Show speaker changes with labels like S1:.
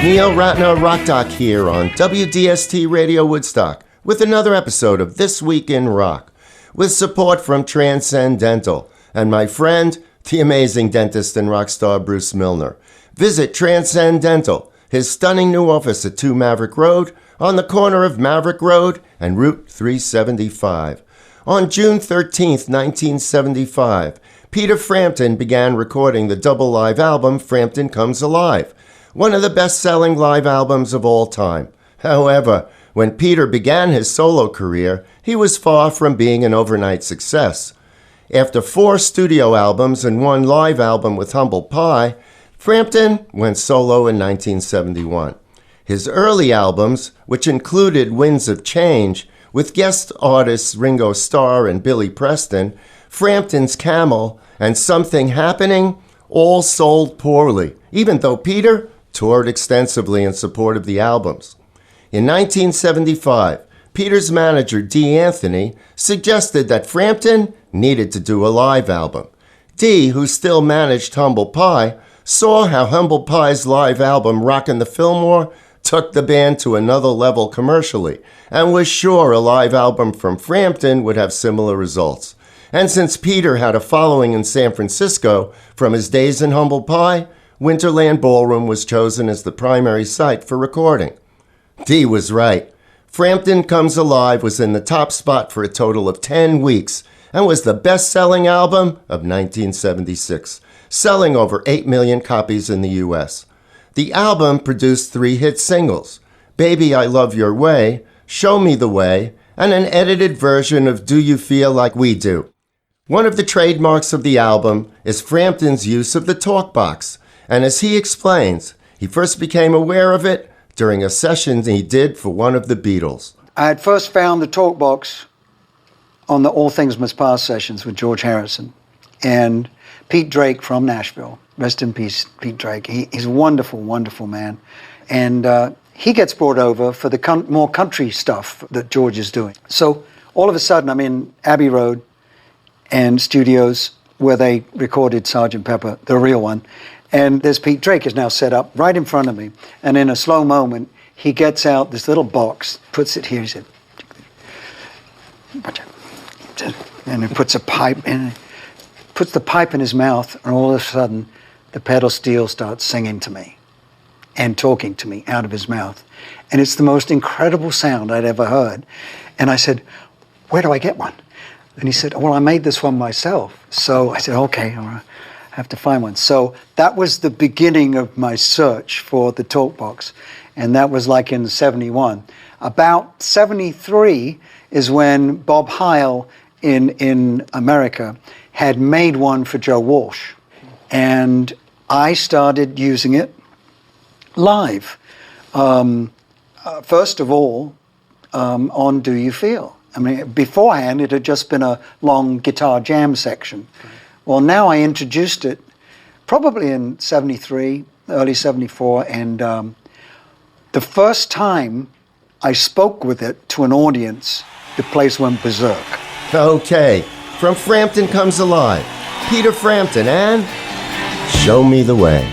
S1: Neil Ratner Rock Doc here on WDST Radio Woodstock with another episode of This Week in Rock, with support from Transcendental and my friend, the amazing dentist and rock star Bruce Milner. Visit Transcendental, his stunning new office at 2 Maverick Road, on the corner of Maverick Road and Route 375. On June 13th, 1975, Peter Frampton began recording the double live album Frampton Comes Alive, one of the best-selling live albums of all time. However, when Peter began his solo career, he was far from being an overnight success. After 4 studio albums and 1 live album with Humble Pie, Frampton went solo in 1971. His early albums, which included Winds of Change, with guest artists Ringo Starr and Billy Preston, Frampton's Camel, and Something Happening, all sold poorly, even though Peter toured extensively in support of the albums. In 1975, Peter's manager, Dee Anthony, suggested that Frampton needed to do a live album. Dee, who still managed Humble Pie, saw how Humble Pie's live album Rockin' the Fillmore took the band to another level commercially, and was sure a live album from Frampton would have similar results. And since Peter had a following in San Francisco from his days in Humble Pie, Winterland Ballroom was chosen as the primary site for recording. Dee was right. Frampton Comes Alive was in the top spot for a total of 10 weeks and was the best-selling album of 1976, selling over 8 million copies in the U.S. The album produced 3 hit singles, Baby I Love Your Way, Show Me the Way, and an edited version of Do You Feel Like We Do. One of the trademarks of the album is Frampton's use of the talk box, and as he explains, he first became aware of it during a session he did for one of the Beatles.
S2: I had first found the talk box on the All Things Must Pass sessions with George Harrison and Pete Drake from Nashville. Rest in peace, Pete Drake. He's a wonderful, wonderful man. And he gets brought over for the more country stuff that George is doing. So all of a sudden, I'm in Abbey Road and studios where they recorded Sgt. Pepper, the real one. And there's Pete Drake is now set up right in front of me. And in a slow moment, he gets out this little box, puts it here. He said, and he puts a pipe in, puts the pipe in his mouth, and all of a sudden, the pedal steel starts singing to me and talking to me out of his mouth. And it's the most incredible sound I'd ever heard. And I said, where do I get one? And he said, well, I made this one myself. So I said, okay, all right. Have to find one. So that was the beginning of my search for the talk box, and that was like in 71. About 73 is when Bob Heil in America had made one for Joe Walsh, and I started using it live. First of all, on Do You Feel? I mean, beforehand it had just been a long guitar jam section. Well, now I introduced it probably in 73, early 74, and the first time I spoke with it to an audience, the place went berserk.
S1: Okay, from Frampton Comes Alive, Peter Frampton and Show Me the Way.